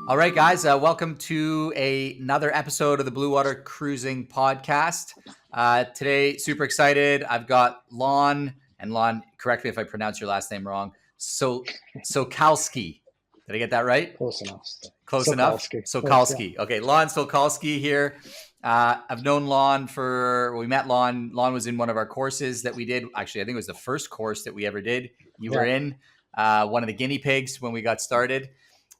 All right, guys, welcome to another episode of the Blue Water Cruising Podcast. Today, super excited. I've got Lon, and Lon, correct me if I pronounce your last name wrong, Sokalski. Did I get that right? Close enough. Close enough? Sokalski. Okay, Lon Sokalski here. I've known Lon we met Lon. Lon was in one of our courses that we did. Actually, I think it was the first course that we ever did. You were in one of the guinea pigs when we got started.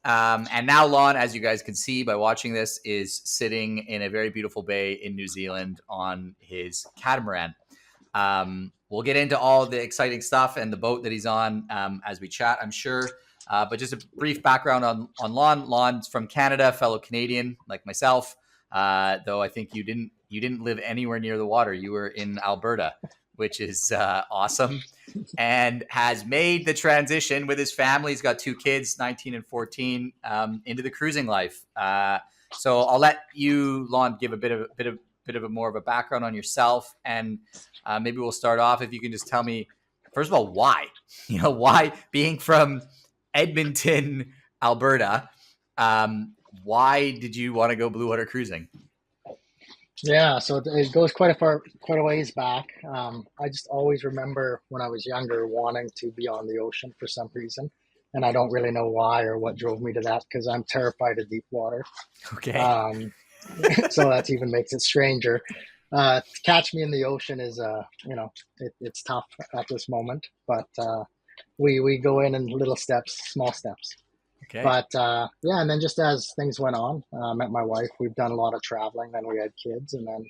And now Lon, as you guys can see by watching this, is sitting in a very beautiful bay in New Zealand on his catamaran. We'll get into all the exciting stuff and the boat that he's on as we chat, I'm sure. But just a brief background on Lon. Lon's from Canada, fellow Canadian like myself. Though I think you didn't live anywhere near the water. You were in Alberta, which is awesome, and has made the transition with his family. He's got two kids, 19 and 14, into the cruising life. So I'll let you, Lon, give a bit of more of a background on yourself, and maybe we'll start off if you can just tell me, first of all, why? Why, being from Edmonton, Alberta, why did you want to go blue water cruising? Yeah, so it goes quite a ways back. I just always remember when I was younger wanting to be on the ocean for some reason, and I don't really know why or what drove me to that because I'm terrified of deep water. Okay. So that even makes it stranger. Catch me in the ocean is, it's tough at this moment, but we go in little steps, small steps. Okay. But and then just as things went on, met my wife. We've done a lot of traveling. Then we had kids, and then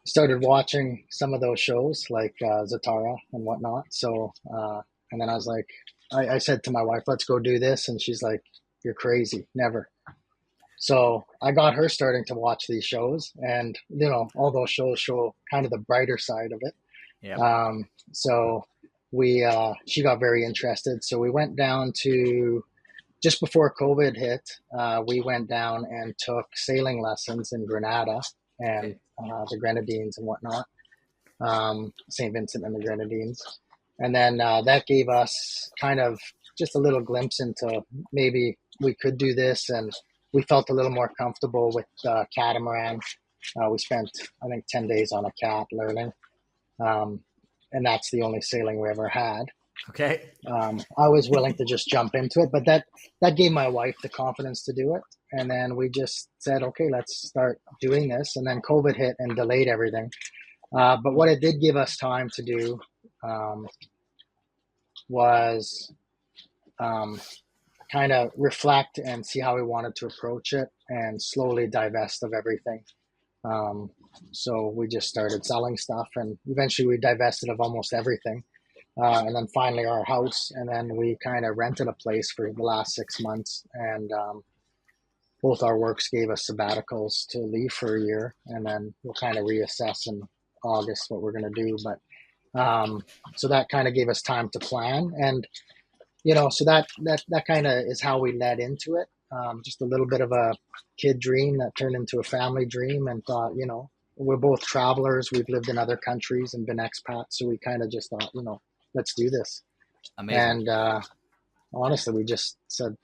started watching some of those shows like Zatara and whatnot. So, and then I was like, I said to my wife, "Let's go do this," and she's like, "You're crazy, never." So I got her starting to watch these shows, and all those shows show kind of the brighter side of it. Yeah. So she got very interested. So we went down to. Just before COVID hit, we went down and took sailing lessons in Grenada and the Grenadines and whatnot, St. Vincent and the Grenadines. And then that gave us kind of just a little glimpse into maybe we could do this, and we felt a little more comfortable with catamaran. We spent, I think, 10 days on a cat learning, and that's the only sailing we ever had. Okay. I was willing to just jump into it, but that gave my wife the confidence to do it. And then we just said, okay, let's start doing this. And then COVID hit and delayed everything. But what it did give us time to do was kind of reflect and see how we wanted to approach it and slowly divest of everything. So we just started selling stuff, and eventually we divested of almost everything. And then finally our house, and then we kind of rented a place for the last 6 months, and both our works gave us sabbaticals to leave for a year, and then we'll kind of reassess in August what we're going to do. But so that kind of gave us time to plan, and so that kind of is how we led into it. Just a little bit of a kid dream that turned into a family dream, and thought, we're both travelers. We've lived in other countries and been expats, so we kind of just thought, let's do this. Amazing. And honestly, we just said,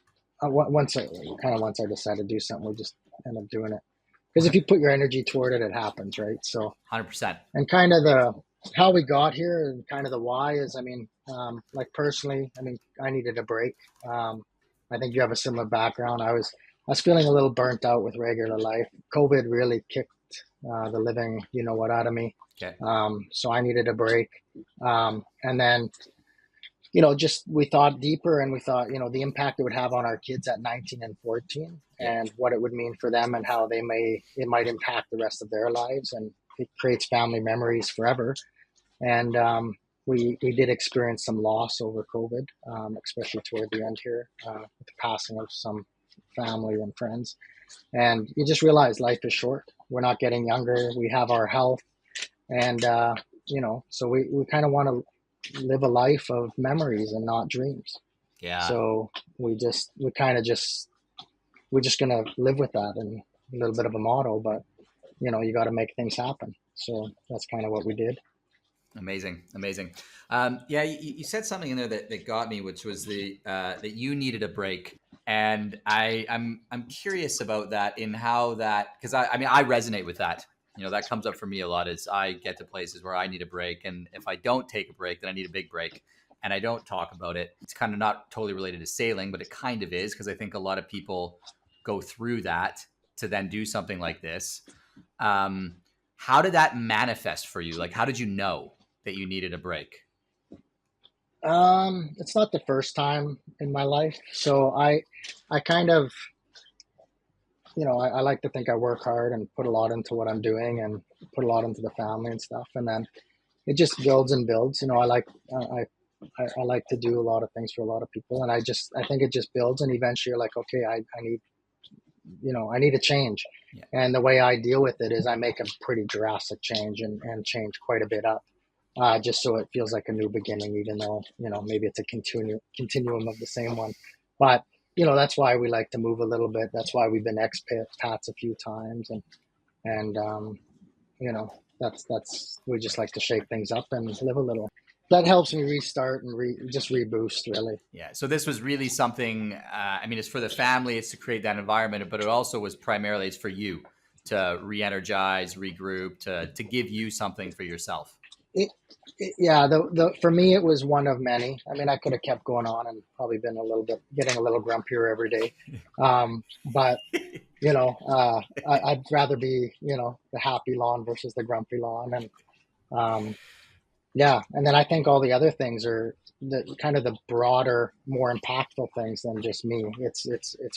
once I decided to do something, we just end up doing it. Because if you put your energy toward it, it happens, right? So 100%. And kind of how we got here and kind of the why is, like personally, I needed a break. I think you have a similar background. I was feeling a little burnt out with regular life. COVID really kicked the living, out of me. Okay. So I needed a break. And then, just we thought deeper, and we thought, the impact it would have on our kids at 19 and 14 and what it would mean for them and how it might impact the rest of their lives. And it creates family memories forever. And we did experience some loss over COVID, especially toward the end here, with the passing of some family and friends. And you just realize life is short. We're not getting younger. We have our health. And, so we kind of want to live a life of memories and not dreams. Yeah. So we're just going to live with that, and a little bit of a motto, but, you got to make things happen. So that's kind of what we did. Amazing. You said something in there that got me, which was that you needed a break. And I'm curious about that, in how that, because I mean, I resonate with that. You know, that comes up for me a lot, is I get to places where I need a break. And if I don't take a break, then I need a big break. And I don't talk about it. It's kind of not totally related to sailing, but it kind of is, because I think a lot of people go through that to then do something like this. How did that manifest for you? Like, how did you know that you needed a break? It's not the first time in my life. So I kind of, I like to think I work hard and put a lot into what I'm doing and put a lot into the family and stuff. And then it just builds and builds. I like to do a lot of things for a lot of people. And I think it just builds. And eventually you're like, okay, I need, I need a change. Yeah. And the way I deal with it is I make a pretty drastic change and change quite a bit up. Just so it feels like a new beginning, even though, maybe it's a continuum of the same one. But, that's why we like to move a little bit. That's why we've been expats a few times. And that's, we just like to shake things up and live a little. That helps me restart and just reboost, really. Yeah. So this was really something, I mean, it's for the family, it's to create that environment, but it also was primarily, it's for you to re-energize, regroup, to give you something for yourself. Yeah, for me, it was one of many. I mean, I could have kept going on and probably been getting a little grumpier every day. But, I'd rather be, the happy Lon versus the grumpy Lon. And, yeah. And then I think all the other things are the kind of the broader, more impactful things than just me. It's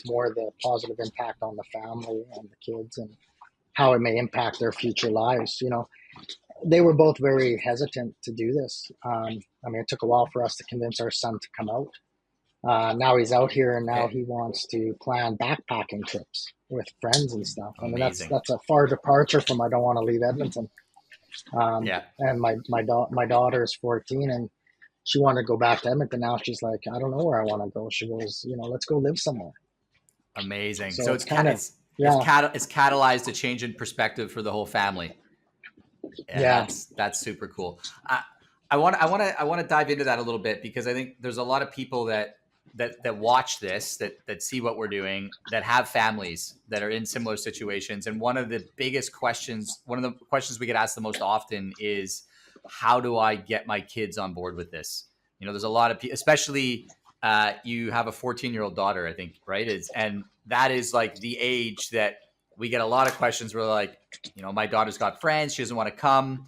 more the positive impact on the family and the kids and how it may impact their future lives. They were both very hesitant to do this. I mean, it took a while for us to convince our son to come out. Now he's out here, and now he wants to plan backpacking trips with friends and stuff. I mean, that's a far departure from I don't want to leave Edmonton. And my daughter is 14, and she wanted to go back to Edmonton. Now she's like, I don't know where I want to go. She goes, let's go live somewhere. Amazing. So it's catalyzed a change in perspective for the whole family. Yeah. That's super cool. I want to dive into that a little bit, because I think there's a lot of people that watch this, that see what we're doing, that have families that are in similar situations. And one of the questions we get asked the most often is, how do I get my kids on board with this? There's a lot of people, especially you have a 14-year-old daughter, I think, right? And that is like the age that we get a lot of questions where, like, my daughter's got friends, she doesn't want to come.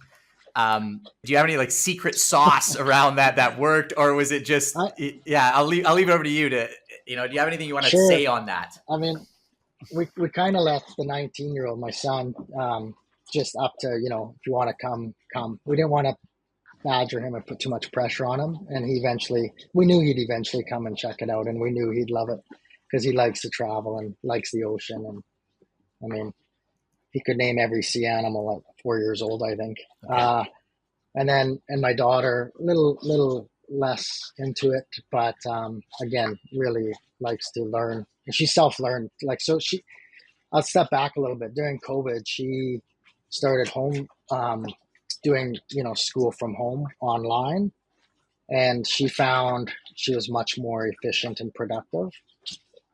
Do you have any like secret sauce around that worked, or was it just? I'll leave it over to you to. Do you have anything you want to say on that? I mean, we kind of left the 19-year-old, my son, just up to, if you want to come. We didn't want to badger him and put too much pressure on him, and we knew he'd eventually come and check it out, and we knew he'd love it because he likes to travel and likes the ocean. And I mean, he could name every sea animal at 4 years old, I think. Okay. And my daughter, little less into it, but again, really likes to learn. And she self-learned. I'll step back a little bit. During COVID, she started home doing, school from home online. And she found she was much more efficient and productive.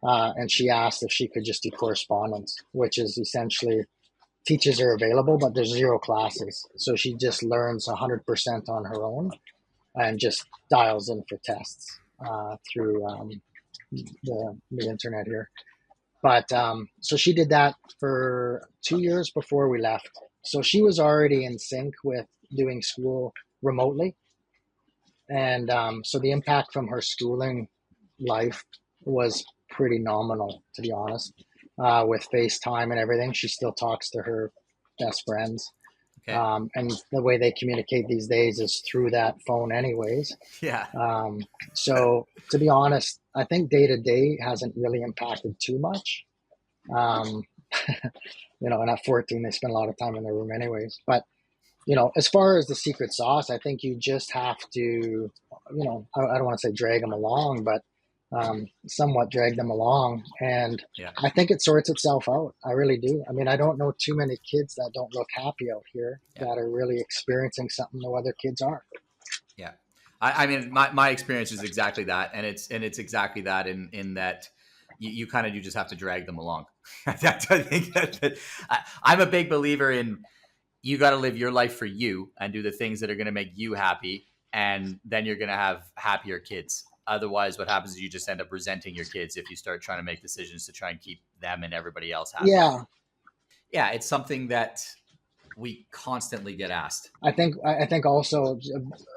And she asked if she could just do correspondence, which is essentially teachers are available, but there's 0 classes. So she just learns 100% on her own and just dials in for tests through the internet here. But so she did that for 2 years before we left. So she was already in sync with doing school remotely. And so the impact from her schooling life was pretty nominal, to be honest. With FaceTime and everything, she still talks to her best friends. Okay. And the way they communicate these days is through that phone anyways. Yeah. So to be honest, I think day to day hasn't really impacted too much. And at 14, they spend a lot of time in their room anyways. But, as far as the secret sauce, I think you just have to, I don't want to say drag them along, but somewhat drag them along. And I think it sorts itself out. I really do. I mean, I don't know too many kids that don't look happy out here that are really experiencing something no other kids are. Yeah. I mean, my experience is exactly that. And it's exactly that in that you kind of, you just have to drag them along. I think I'm a big believer in, you got to live your life for you and do the things that are going to make you happy. And then you're going to have happier kids. Otherwise, what happens is you just end up resenting your kids if you start trying to make decisions to try and keep them and everybody else happy. Yeah. Yeah. It's something that we constantly get asked. I think also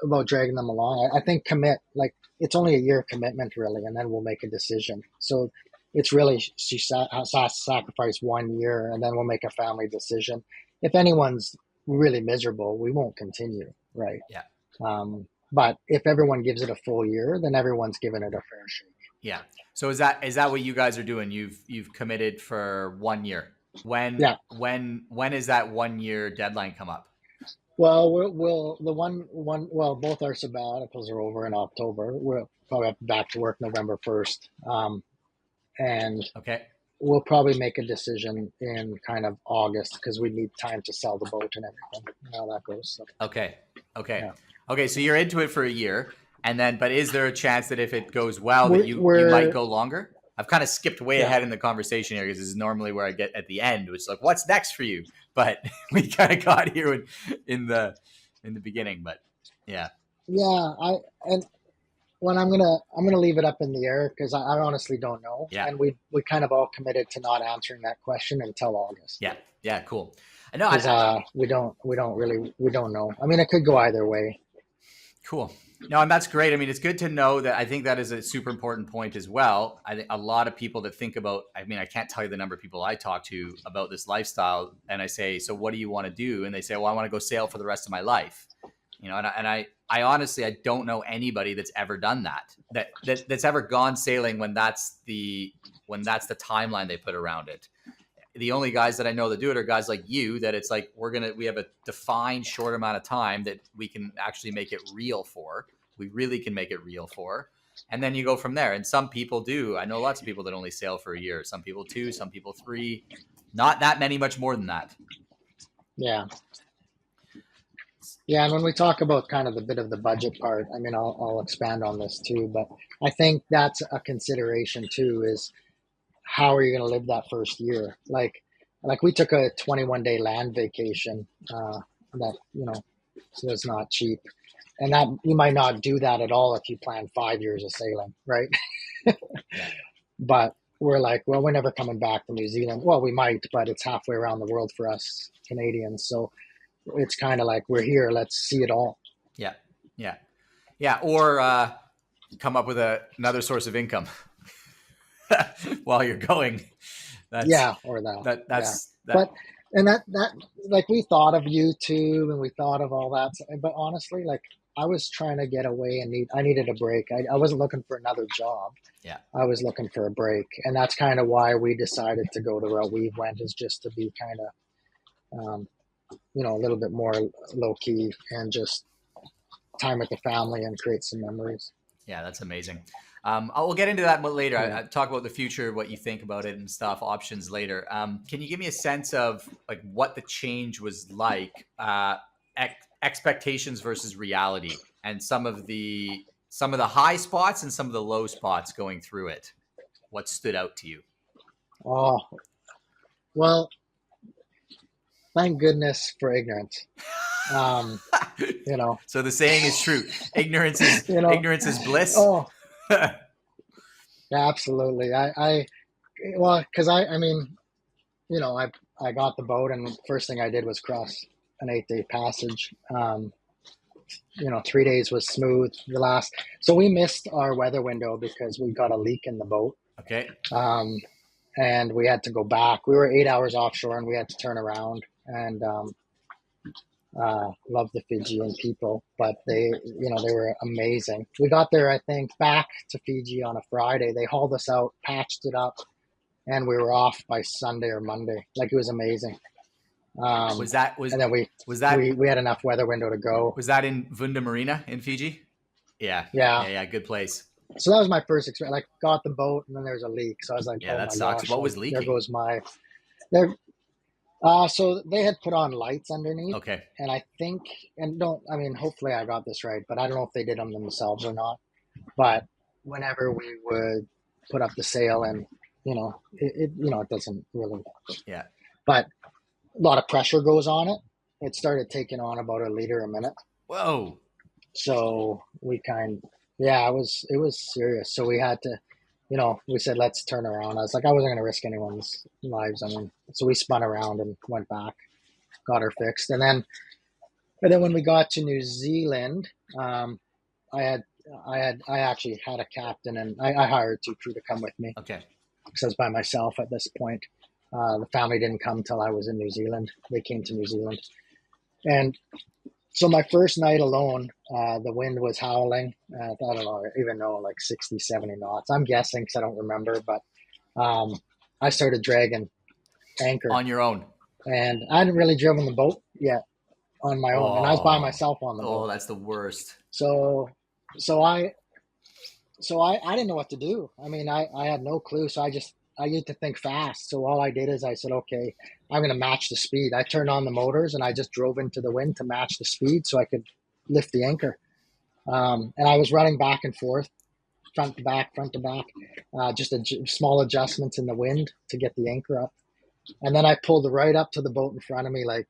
about dragging them along. I think commit, like it's only a year commitment really, and then we'll make a decision. So it's really, she sacrifice 1 year and then we'll make a family decision. If anyone's really miserable, we won't continue. Right. Yeah. But if everyone gives it a full year, then everyone's given it a fair shake. Yeah. So is that what you guys are doing? You've committed for 1 year. When is that 1 year deadline come up? Well, both our sabbaticals are over in October. We'll probably be back to work November 1st. And okay, we'll probably make a decision in kind of August because we need time to sell the boat and everything. How that goes. So. Okay. Yeah. Okay. So you're into it for a year, and then, but is there a chance that if it goes well, that you might go longer? I've kind of skipped way ahead in the conversation here because this is normally where I get at the end, which is like, what's next for you? But we kind of got here in the beginning. But yeah. When I'm gonna leave it up in the air because I honestly don't know. Yeah. And we kind of all committed to not answering that question until August. Yeah. Yeah. Cool. I know. We don't know. I mean, it could go either way. Cool. No, and that's great. I mean, it's good to know that. I think that is a super important point as well. I think a lot of people that think about, I mean, I can't tell you the number of people I talk to about this lifestyle. And I say, so what do you want to do? And they say, well, I want to go sail for the rest of my life. You know, and I honestly, I don't know anybody that's ever done that's ever gone sailing when that's the timeline they put around it. The only guys that I know that do it are guys like you, that it's like, we have a defined short amount of time that we can actually make it real for. We really can make it real for. And then you go from there. And some people do. I know lots of people that only sail for a year. Some people 2, some people 3, not that many, much more than that. Yeah. Yeah. And when we talk about kind of the bit of the budget part, I mean, I'll expand on this too, but I think that's a consideration too, is how are you going to live that first year? Like we took a 21-day land vacation that, you know, so it's not cheap. And that you might not do that at all if you plan 5 years of sailing, right? But we're like, well, we're never coming back to New Zealand. Well, we might, but it's halfway around the world for us Canadians. So it's kind of like, we're here, let's see it all. Yeah. Yeah. Yeah. Or come up with another source of income while you're going. But like we thought of YouTube and we thought of all that, but honestly, like I was trying to get away and I needed a break. I wasn't looking for another job. Yeah. I was looking for a break, and that's kind of why we decided to go the route we went, is just to be kind of, you know, a little bit more low key and just time with the family and create some memories. Yeah, that's amazing. We'll get into that later. I talk about the future, what you think about it and stuff, options later. Can you give me a sense of like what the change was like, expectations versus reality, and some of the high spots and some of the low spots going through it? What stood out to you? Oh, well, thank goodness for ignorance. You know, so the saying is true. Ignorance is ignorance is bliss. Oh, yeah, absolutely. Because I mean, you know, I got the boat, and the first thing I did was cross an 8-day passage. You know, 3 days was smooth. So we missed our weather window because we got a leak in the boat. Okay. And we had to go back. We were 8 hours offshore, and we had to turn around. And love the Fijian people, but they were amazing. We got there, I think, back to Fiji on a Friday. They hauled us out, patched it up, and we were off by Sunday or Monday. Like, it was amazing. We had enough weather window to go. Was that in Vunda Marina in Fiji? Yeah. Good place. So that was my first experience. Like, got the boat, and then there's a leak. So I was like, yeah, that sucks. Gosh, what was leaking? There goes so they had put on lights underneath. Okay. And I think, hopefully I got this right, but I don't know if they did them themselves or not. But whenever we would put up the sail and it doesn't really. Yeah. But a lot of pressure goes on it. It started taking on about a liter a minute. Whoa. So it was serious. So we had to, we said, let's turn around. I was like, I wasn't going to risk anyone's lives. I mean, so we spun around and went back, got her fixed. And then when we got to New Zealand, I actually had a captain, and I hired 2 crew to come with me. Okay. Because I was by myself at this point. The family didn't come till I was in New Zealand. They came to New Zealand. And so my first night alone, the wind was howling. I don't know, even know, like 60, 70 knots. I'm guessing because I don't remember, but I started dragging anchor. On your own? And I hadn't really driven the boat yet on my own. And I was by myself on the boat. Oh, that's the worst. So I didn't know what to do. I mean, I had no clue. So I used to think fast. So all I did is I said, okay, I'm going to match the speed. I turned on the motors and I just drove into the wind to match the speed so I could lift the anchor. And I was running back and forth, front to back, just small adjustments in the wind to get the anchor up. And then I pulled right up to the boat in front of me, like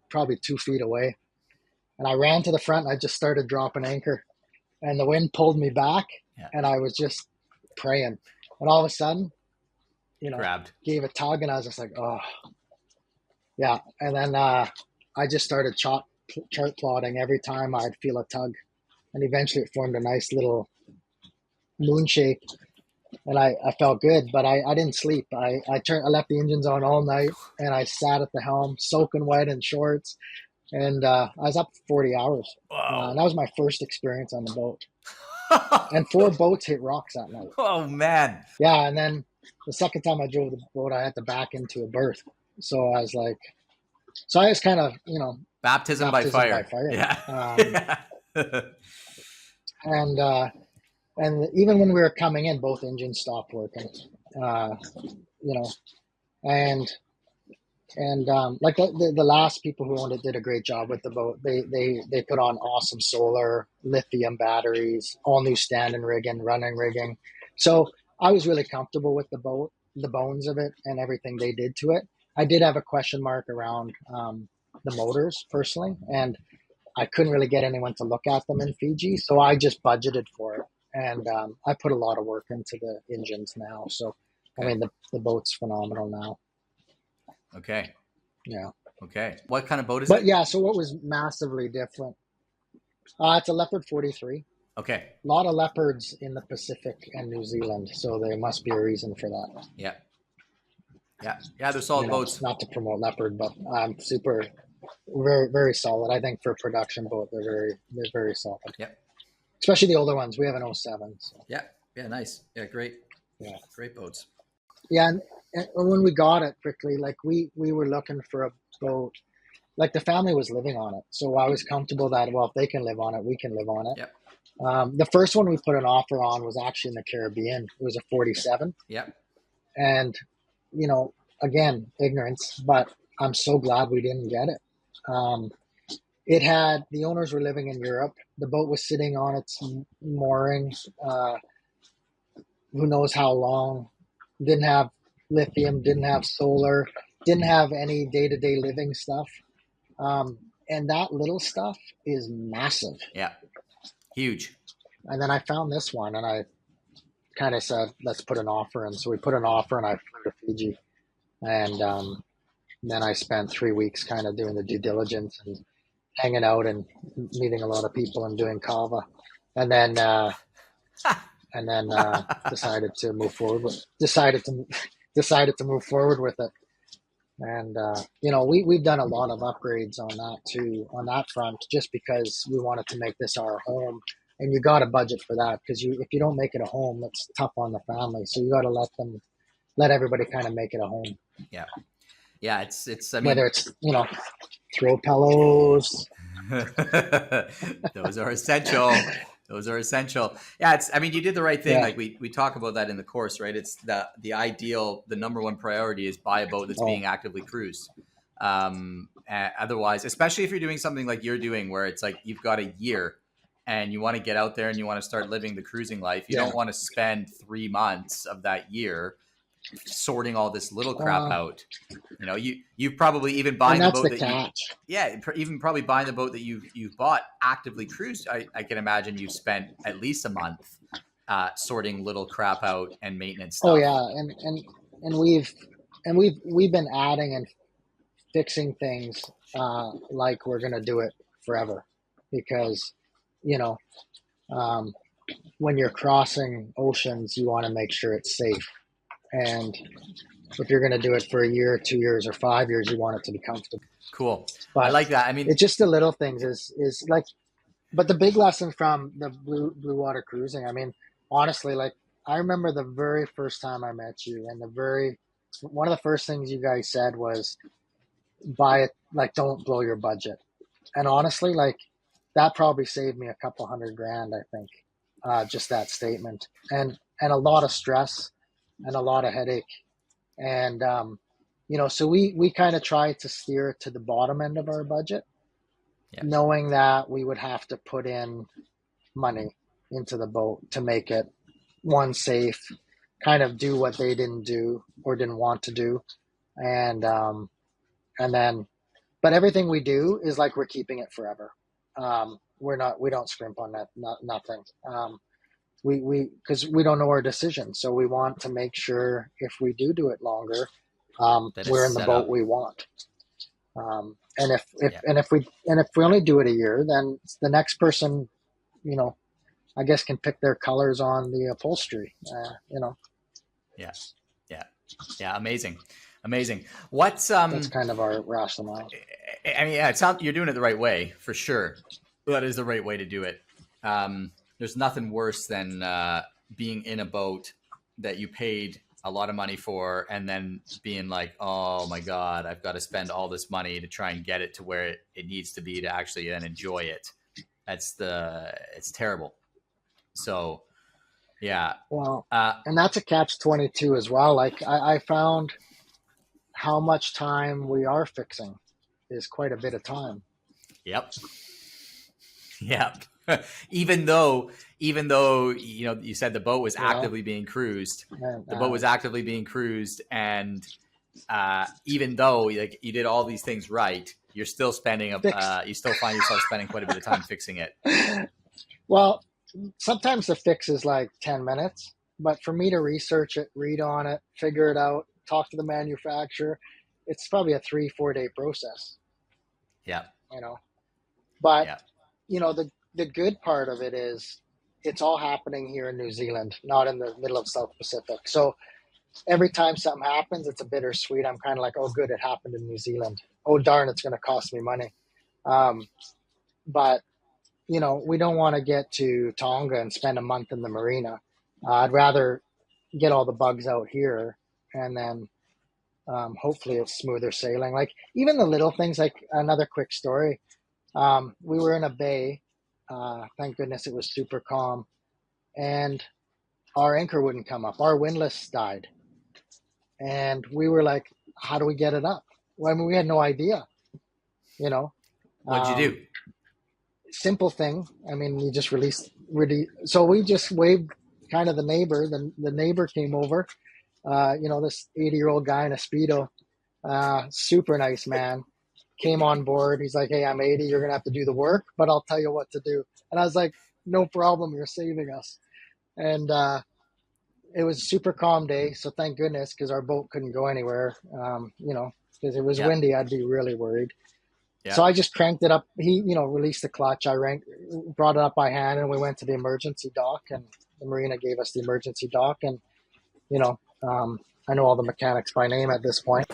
probably 2 feet away. And I ran to the front and I just started dropping anchor. And the wind pulled me back, and I was just praying. And all of a sudden, grabbed, gave a tug, and I was just like, oh, yeah. And then I just started chart plotting every time I'd feel a tug. And eventually it formed a nice little moon shape. And I felt good, but I didn't sleep. I left the engines on all night, and I sat at the helm, soaking wet in shorts. And I was up 40 hours. Wow. And that was my first experience on the boat. And 4 boats hit rocks that night. Oh, man. Yeah, and then the second time I drove the boat, I had to back into a berth. So I was like, I was kind of, baptism by fire. Yeah. And even when we were coming in, both engines stopped working. And like the last people who owned it did a great job with the boat. They put on awesome solar, lithium batteries, all new standing rigging, running rigging. So I was really comfortable with the boat, the bones of it, and everything they did to it. I did have a question mark around the motors personally, and I couldn't really get anyone to look at them in Fiji, so I just budgeted for it. And I put a lot of work into the engines now. So, okay. I mean, the boat's phenomenal now. Okay. Yeah. Okay. What kind of boat is it? But yeah, so what was massively different? It's a Leopard 43. Okay. A lot of leopards in the Pacific and New Zealand, so there must be a reason for that. Yeah. Yeah. Yeah, they're solid boats. Not to promote leopard, but super, very, very solid. I think for a production boat, they're very solid. Yeah. Especially the older ones. We have an 07. So. Yeah. Yeah. Nice. Yeah. Great. Yeah. Great boats. Yeah. And when we got it quickly, like we were looking for a boat, like the family was living on it. So I was comfortable that, well, if they can live on it, we can live on it. Yep. The first one we put an offer on was actually in the Caribbean. It was a 47. Yep. And, again, ignorance, but I'm so glad we didn't get it. The owners were living in Europe. The boat was sitting on its mooring, who knows how long, didn't have lithium, didn't have solar, didn't have any day-to-day living stuff. And that little stuff is massive. Yeah. Huge. And then I found this one and I kind of said, let's put an offer in. So we put an offer and I flew to Fiji. And then I spent 3 weeks kind of doing the due diligence and hanging out and meeting a lot of people and doing kava. And then decided to move forward with it. And we've done a lot of upgrades on that too, on that front, just because we wanted to make this our home. And you got to budget for that, because if you don't make it a home, it's tough on the family. So you got to let everybody kind of make it a home. Yeah. Yeah. It's, I mean, whether it's, throw pillows. Those are essential. Those are essential. Yeah. You did the right thing. Yeah. Like we talk about that in the course, right? It's the ideal, the number one priority is buy a boat that's being actively cruised. Otherwise, especially if you're doing something like you're doing, where it's like, you've got a year and you want to get out there and you want to start living the cruising life. You don't want to spend 3 months of that year sorting all this little crap out. You probably even and buying the that's boat the that catch. even probably buying the boat that you've bought actively cruised. I can imagine you've spent at least a month sorting little crap out and maintenance Oh stuff. yeah, and we've been adding and fixing things like we're gonna do it forever, because you know um, when you're crossing oceans, you want to make sure it's safe, and if you're gonna do it for a year, 2 years, or 5 years, you want it to be comfortable. Cool. I But like that. I mean, it's just the little things is like, but the big lesson from the blue water cruising, I mean, honestly, like I remember the very first time I met you, and one of the first things you guys said was, buy it, like don't blow your budget. And honestly, like that probably saved me a couple $100,000, I think, just that statement, and a lot of stress and a lot of headache. And so we kind of tried to steer it to the bottom end of our budget, knowing that we would have to put in money into the boat to make it one safe, kind of do what they didn't do or didn't want to do, and then, but everything we do is like we're keeping it forever. We don't scrimp on that, nothing. Because we don't know our decisions, so we want to make sure if we do it longer, we're in the boat we want. And if we only do it a year, then the next person, I guess, can pick their colors on the upholstery. Yeah. Amazing. What's that's kind of our rationale. I mean, yeah, it sounds you're doing it the right way for sure. That is the right way to do it. There's nothing worse than being in a boat that you paid a lot of money for, and then being like, oh my God, I've got to spend all this money to try and get it to where it needs to be to actually then enjoy it. It's terrible. So, yeah. Well, and that's a catch-22 as well. Like I found how much time we are fixing is quite a bit of time. Yep. even though you said the boat was actively being cruised, and even though like you did all these things right, you're still spending you still find yourself spending quite a bit of time fixing it. Well, sometimes the fix is like 10 minutes, but for me to research it, read on it, figure it out, talk to the manufacturer, it's probably a 3-4 day process. Yeah. But the good part of it is it's all happening here in New Zealand, not in the middle of South Pacific. So every time something happens, it's a bittersweet. I'm kind of like, oh, good, it happened in New Zealand. Oh, darn, it's going to cost me money. But, we don't want to get to Tonga and spend a month in the marina. I'd rather get all the bugs out here, and then hopefully it's smoother sailing. Like even the little things, like another quick story. We were in a bay. Thank goodness it was super calm, and our anchor wouldn't come up. Our windlass died, and we were like, how do we get it up? Well, I mean, we had no idea, What'd you do? Simple thing. I mean, you just so we just waved kind of the neighbor. The neighbor came over, this 80-year-old guy in a Speedo, super nice man, came on board. He's like, hey, I'm 80. You're going to have to do the work, but I'll tell you what to do. And I was like, no problem. You're saving us. And it was a super calm day. So thank goodness, because our boat couldn't go anywhere, because it was windy. I'd be really worried. Yeah. So I just cranked it up. He, released the clutch. I brought it up by hand, and we went to the emergency dock, and the marina gave us the emergency dock. And, I know all the mechanics by name at this point.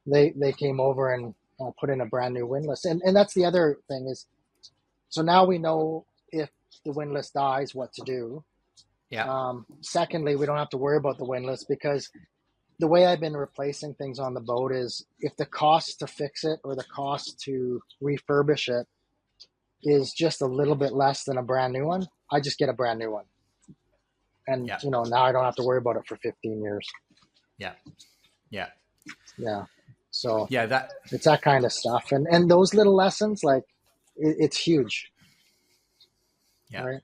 They came over and put in a brand new windlass. And that's the other thing is, so now we know if the windlass dies, what to do. Yeah. Secondly, we don't have to worry about the windlass, because the way I've been replacing things on the boat is if the cost to fix it or the cost to refurbish it is just a little bit less than a brand new one, I just get a brand new one. And, now I don't have to worry about it for 15 years. Yeah. So yeah, it's that kind of stuff. And those little lessons, like it's huge. Yeah. Right?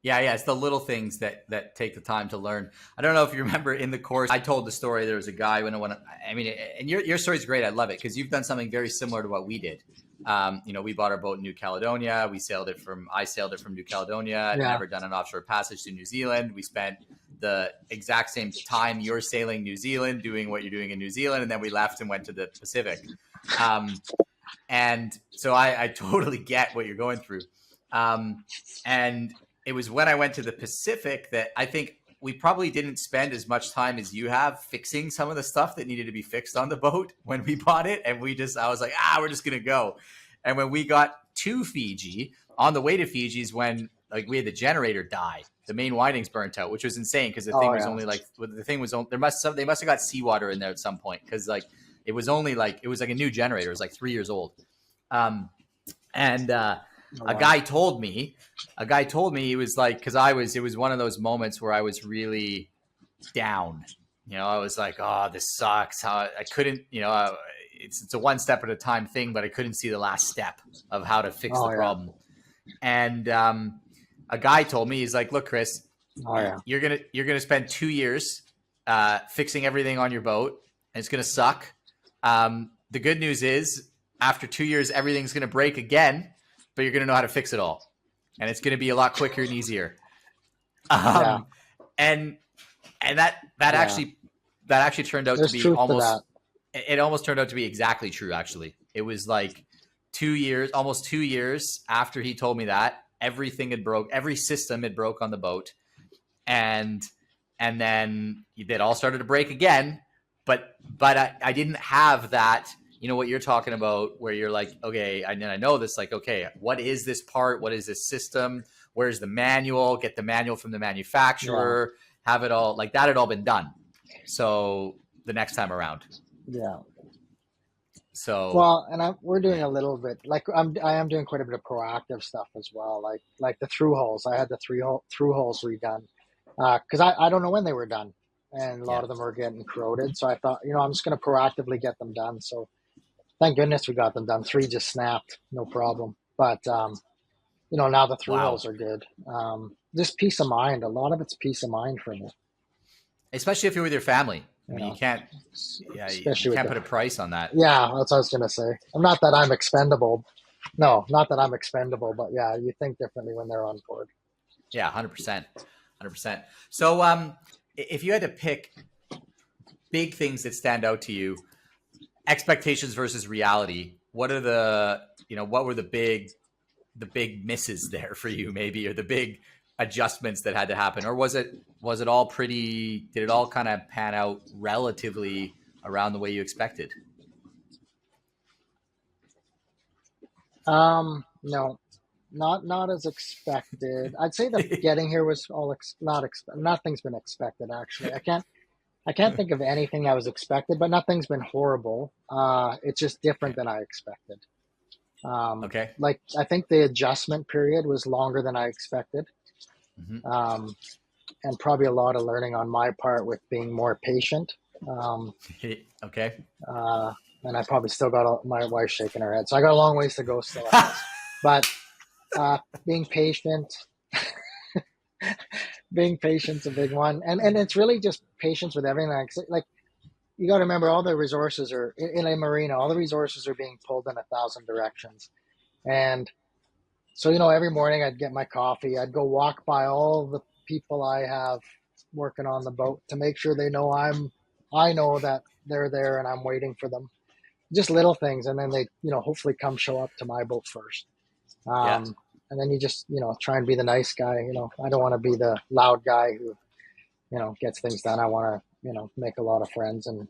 Yeah, it's the little things that take the time to learn. I don't know if you remember in the course, I told the story. There was a guy and your story is great. I love it because you've done something very similar to what we did. We bought our boat in New Caledonia. I sailed it from New Caledonia. I'd never done an offshore passage to New Zealand. We spent the exact same time you're sailing New Zealand, doing what you're doing in New Zealand, and then we left and went to the Pacific. And so I totally get what you're going through. And it was when I went to the Pacific that I think we probably didn't spend as much time as you have fixing some of the stuff that needed to be fixed on the boat when we bought it. And I was like, we're just going to go. And when we got to Fiji, on the way to Fiji is when we had the generator die. The main windings burnt out, which was insane because the thing was only they must have got seawater in there at some point because it was only it was like a new generator. It was 3 years old. A guy told me he was because it was one of those moments where I was really down. I was like, oh, this sucks. How I couldn't, it's a one step at a time thing, but I couldn't see the last step of how to fix the problem. And a guy told me, he's like, look, Chris, you're gonna spend 2 years fixing everything on your boat, and it's gonna suck. The good news is, after 2 years, everything's gonna break again, but you're gonna know how to fix it all, and it's gonna be a lot quicker and easier. And that actually turned out to be almost. It almost turned out to be exactly true. Actually, it was almost 2 years after he told me that. Everything had broke. Every system had broke on the boat, and then it all started to break again. But I didn't have that. What you're talking about, where you're like, okay, I know this. Okay, what is this part? What is this system? Where's the manual? Get the manual from the manufacturer. Yeah. Have it all that had all been done. So the next time around. Yeah. So and we're doing a little bit I am doing quite a bit of proactive stuff as well, like the through holes. I had the through holes redone because I don't know when they were done, and a lot of them are getting corroded. So I thought, I'm just going to proactively get them done. So thank goodness we got them done. 3 just snapped, no problem. But now the through holes are good. Just peace of mind. A lot of it's peace of mind for me, especially if you're with your family. You can't put a price on that. Yeah, that's what I was going to say. Not that I'm expendable. No, not that I'm expendable, but yeah, you think differently when they're on board. Yeah, 100%. 100%. So if you had to pick big things that stand out to you, expectations versus reality, what are what were the big misses there for you maybe, or the big adjustments that had to happen, or was it all pretty? Did it all kind of pan out relatively around the way you expected? No, not as expected. I'd say that getting here was all nothing's been expected. Actually, I can't think of anything that was expected, but nothing's been horrible. It's just different than I expected. Okay. I think the adjustment period was longer than I expected. Mm-hmm. And probably a lot of learning on my part with being more patient. Okay. And I probably still got my wife shaking her head. So I got a long ways to go still. But being patient, being a big one. And it's really just patience with everything. You got to remember, all the resources are in a marina. All the resources are being pulled in 1,000 directions. And so, every morning I'd get my coffee. I'd go walk by all the people I have working on the boat to make sure they know I know that they're there and I'm waiting for them. Just little things. And then they, hopefully come show up to my boat first. And then you just, try and be the nice guy. I don't want to be the loud guy who, gets things done. I want to, make a lot of friends and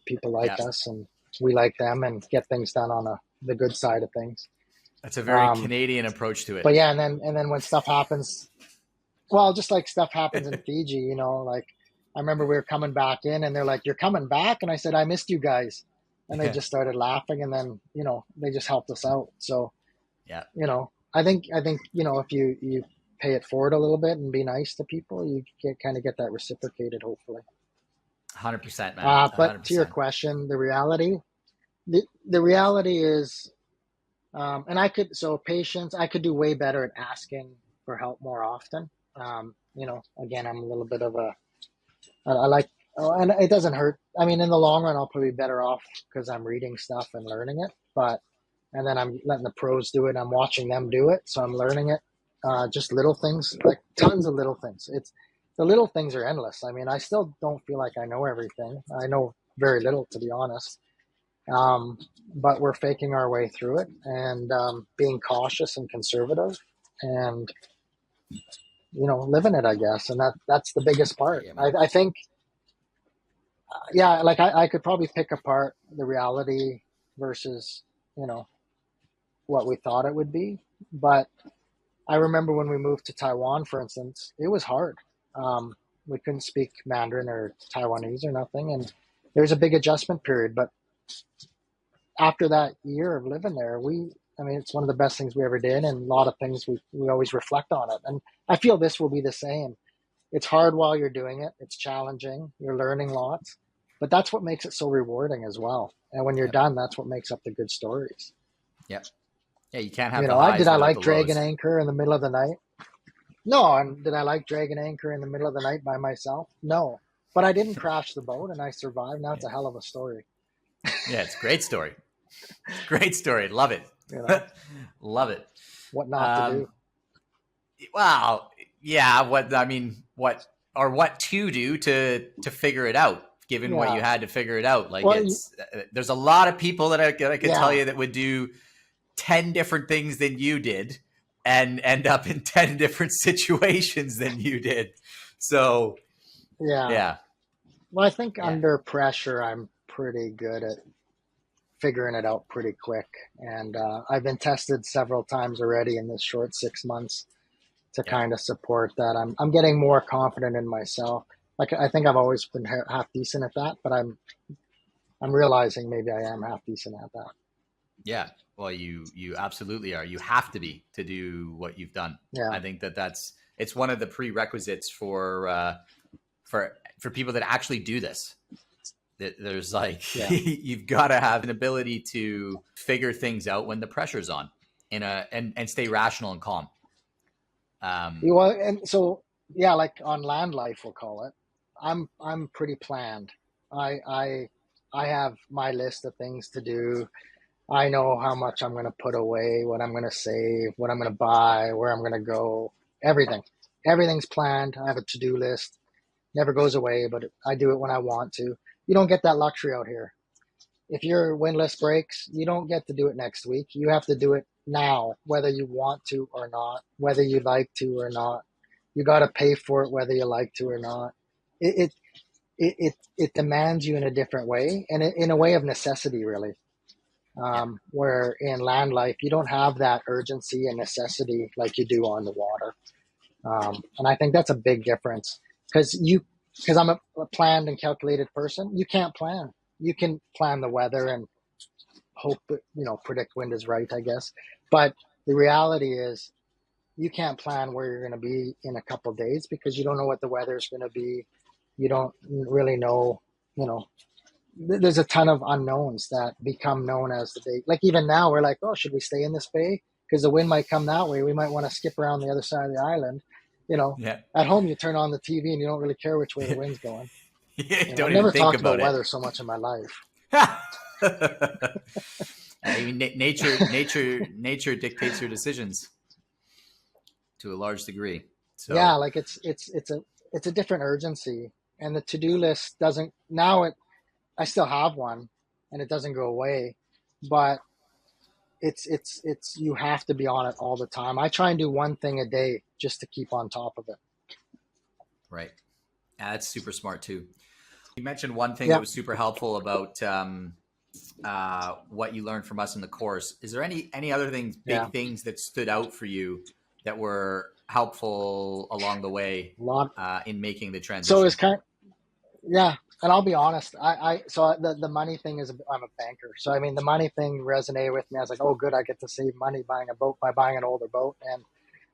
people like us, and we like them, and get things done on the good side of things. That's a very Canadian approach to it. But yeah, and then when stuff happens, just like stuff happens in Fiji, I remember we were coming back in, and they're like, "You're coming back?" And I said, "I missed you guys." And they just started laughing, and then, they just helped us out. So, I think, if you pay it forward a little bit and be nice to people, you kind of get that reciprocated, hopefully. 100%, man. But 100%. To your question, the reality is, and patience, I could do way better at asking for help more often. Again, I'm a little bit of I like, oh, and it doesn't hurt. I mean, in the long run, I'll probably be better off because I'm reading stuff and learning it. And then I'm letting the pros do it. I'm watching them do it. So I'm learning it. Just little things, like tons of little things. The little things are endless. I mean, I still don't feel like I know everything. I know very little, to be honest. But we're faking our way through it and being cautious and conservative and, living it, I guess. And that's the biggest part. I think, like I could probably pick apart the reality versus, what we thought it would be. But I remember when we moved to Taiwan, for instance, it was hard. We couldn't speak Mandarin or Taiwanese or nothing. And there was a big adjustment period. But after that year of living there, it's one of the best things we ever did. And a lot of things we always reflect on it. And I feel this will be the same. It's hard while you're doing it. It's challenging. You're learning lots. But that's what makes it so rewarding as well. And when you're done, that's what makes up the good stories. Yep. Yeah, you can't have the highs did I without like the dragging lows. anchor in the middle of the night? No. And did I like dragging anchor in the middle of the night by myself? No. But I didn't crash the boat and I survived. Now it's a hell of a story. Yeah, it's a great story. Great story. Love it. Love it. What not to do. Wow. Yeah. What to do to figure it out, given what you had to figure it out. Like there's a lot of people that I can tell you that would do 10 different things than you did and end up in 10 different situations than you did. So yeah. Well, I think under pressure, I'm pretty good at figuring it out pretty quick. And I've been tested several times already in this short 6 months to kind of support that. I'm getting more confident in myself. Like, I think I've always been half decent at that, but I'm realizing maybe I am half decent at that. Yeah. Well, you absolutely are. You have to be to do what you've done. Yeah. I think it's one of the prerequisites for people that actually do this. There's you've got to have an ability to figure things out when the pressure's on and stay rational and calm. And so, like on land life, we'll call it, I'm pretty planned. I have my list of things to do. I know how much I'm going to put away, what I'm going to save, what I'm going to buy, where I'm going to go, everything's planned. I have a to-do list, never goes away, but I do it when I want to. You don't get that luxury out here. If your windlass breaks, you don't get to do it next week. You have to do it now, whether you want to or not, whether you like to or not. You got to pay for it, whether you like to or not. It demands you in a different way, and in a way of necessity, really. Where in land life, you don't have that urgency and necessity like you do on the water. And I think that's a big difference because I'm a planned and calculated person. You can't plan. You can plan the weather and hope that, predict wind is right, I guess. But the reality is you can't plan where you're going to be in a couple of days because you don't know what the weather is going to be. You don't really know, there's a ton of unknowns that become known as the day. Like even now we're like, oh, should we stay in this bay? Because the wind might come that way. We might want to skip around the other side of the island. At home you turn on the TV and you don't really care which way the wind's going. I've never talked about weather so much in my life. I mean, nature dictates your decisions to a large degree. So yeah, like it's a different urgency, and the to-do list doesn't now. I still have one, and it doesn't go away, but it's you have to be on it all the time. I try and do one thing a day just to keep on top of it. Right. That's super smart too. You mentioned one thing that was super helpful about what you learned from us in the course. Is there any other things, big things that stood out for you that were helpful along the way in making the transition? So it's and I'll be honest. So the money thing is, I'm a banker. So I mean, the money thing resonated with me. I was like, oh, good, I get to save money buying a boat by buying an older boat. And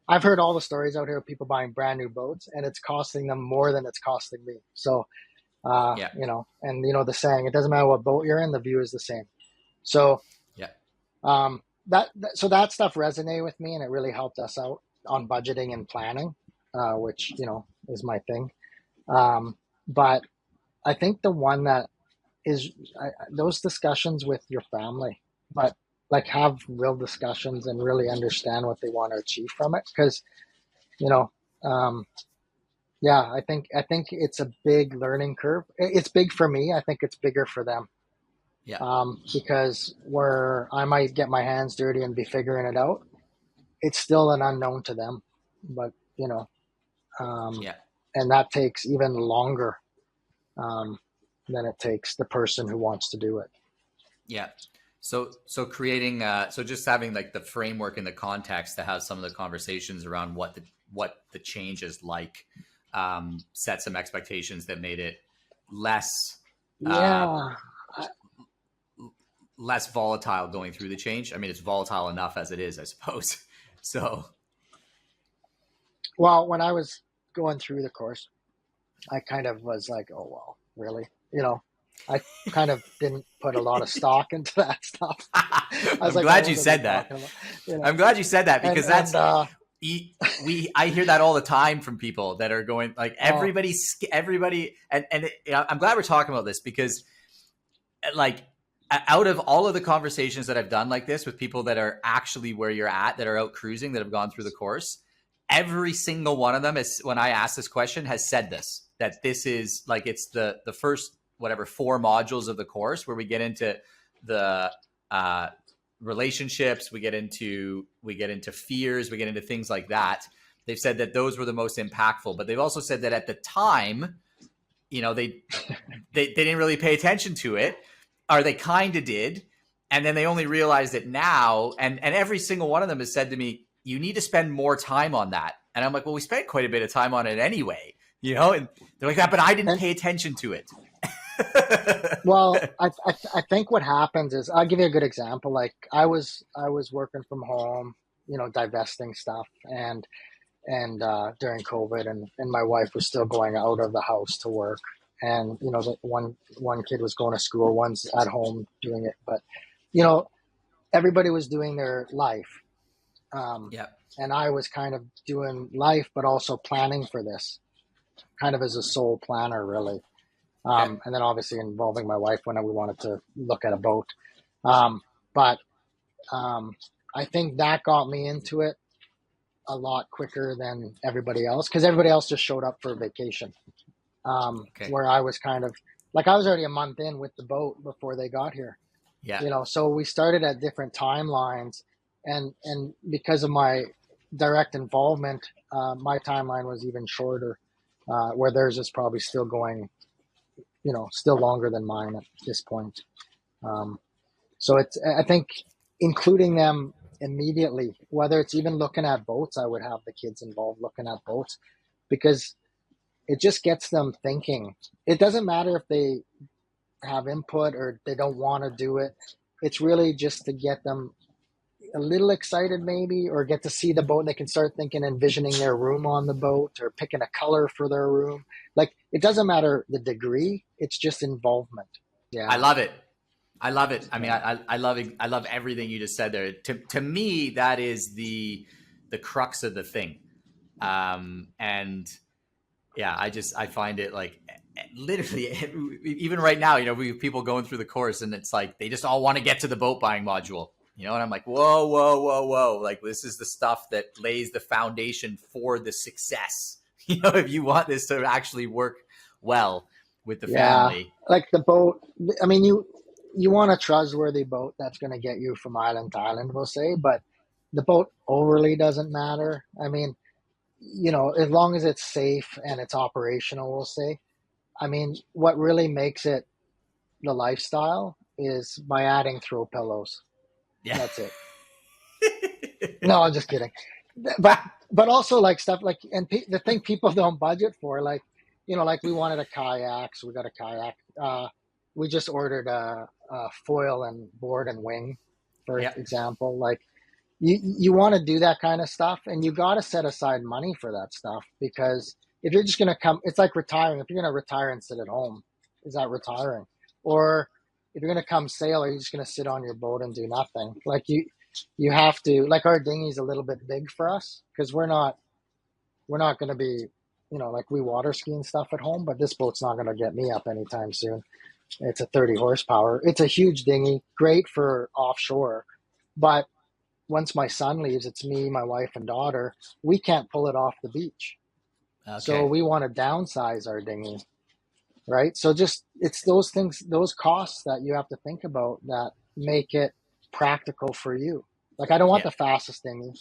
I've heard all the stories out here of people buying brand new boats, and it's costing them more than it's costing me. So, and the saying, it doesn't matter what boat you're in, the view is the same. So, that stuff resonated with me, and it really helped us out. on budgeting and planning, which, is my thing. But I think the one that is those discussions with your family, but like have real discussions and really understand what they want to achieve from it. Because, um, yeah, I think it's a big learning curve. It's big for me. I think it's bigger for them. Yeah. Because where I might get my hands dirty and be figuring it out, it's still an unknown to them. But, Yeah. and that takes even longer than it takes the person who wants to do it. Yeah. So creating, so just having like the framework and the context to have some of the conversations around what the change is like, set some expectations that made it less, less volatile going through the change. I mean, it's volatile enough as it is, I suppose. So, well, when I was going through the course, I kind of was like, oh, well, really? I kind of didn't put a lot of stock into that stuff. I'm glad you said that. I'm glad you said that, because I hear that all the time from people that are going like everybody, and I'm glad we're talking about this, because like out of all of the conversations that I've done like this with people that are actually where you're at, that are out cruising, that have gone through the course, every single one of them is, when I ask this question, has said this, that this is like, it's the first, whatever, 4 modules of the course where we get into the relationships, we get into fears, we get into things like that. They've said that those were the most impactful, but they've also said that at the time, they didn't really pay attention to it, or they kind of did, and then they only realized it now. And every single one of them has said to me, you need to spend more time on that. And I'm like, well, we spent quite a bit of time on it anyway, and they're like that, but I didn't pay attention to it. Well, I think what happens is, I'll give you a good example. Like I was working from home, divesting stuff, and during COVID, and my wife was still going out of the house to work, and the one kid was going to school, one's at home doing it, but everybody was doing their life. And I was kind of doing life, but also planning for this, kind of as a sole planner, really. And then obviously involving my wife when we wanted to look at a boat. But I think that got me into it a lot quicker than everybody else, because everybody else just showed up for vacation. Where I was kind of like, I was already a month in with the boat before they got here. Yeah. So we started at different timelines, and because of my direct involvement, my timeline was even shorter, where theirs is probably still going, still longer than mine at this point. So I think including them immediately, whether it's even looking at boats, I would have the kids involved looking at boats, because it just gets them thinking. It doesn't matter if they have input or they don't want to do it. It's really just to get them a little excited, maybe, or get to see the boat, and they can start thinking, envisioning their room on the boat, or picking a color for their room. Like, it doesn't matter the degree, it's just involvement. Yeah. I love it. I mean, I love everything you just said there. To me, that is the crux of the thing. And yeah, I find it like, literally, even right now, we have people going through the course, and it's like, they just all want to get to the boat buying module, and I'm like, whoa. Like, this is the stuff that lays the foundation for the success. If you want this to actually work well with the family. Like the boat, I mean, you want a trustworthy boat that's going to get you from island to island, we'll say, but the boat overly doesn't matter. I mean, as long as it's safe and it's operational, we'll say. I mean, what really makes it the lifestyle is by adding throw pillows. Yeah. That's it. No, I'm just kidding. But also like stuff like, and the thing people don't budget for, like, like we wanted a kayak, so we got a kayak. We just ordered a foil and board and wing, for example. Like, you want to do that kind of stuff, and you got to set aside money for that stuff, because if you're just going to come, it's like retiring. If you're going to retire and sit at home, is that retiring? Or if you're going to come sail, are you just going to sit on your boat and do nothing? Like, you have to, like, our dinghy's a little bit big for us because we're not going to be, like, we water ski and stuff at home, but this boat's not going to get me up anytime soon. It's a 30 horsepower. It's a huge dinghy, great for offshore. But once my son leaves, it's me, my wife, and daughter. We can't pull it off the beach. Okay. So we want to downsize our dinghy, right? So just, it's those things, those costs that you have to think about that make it practical for you. Like, I don't want the fastest dinghy.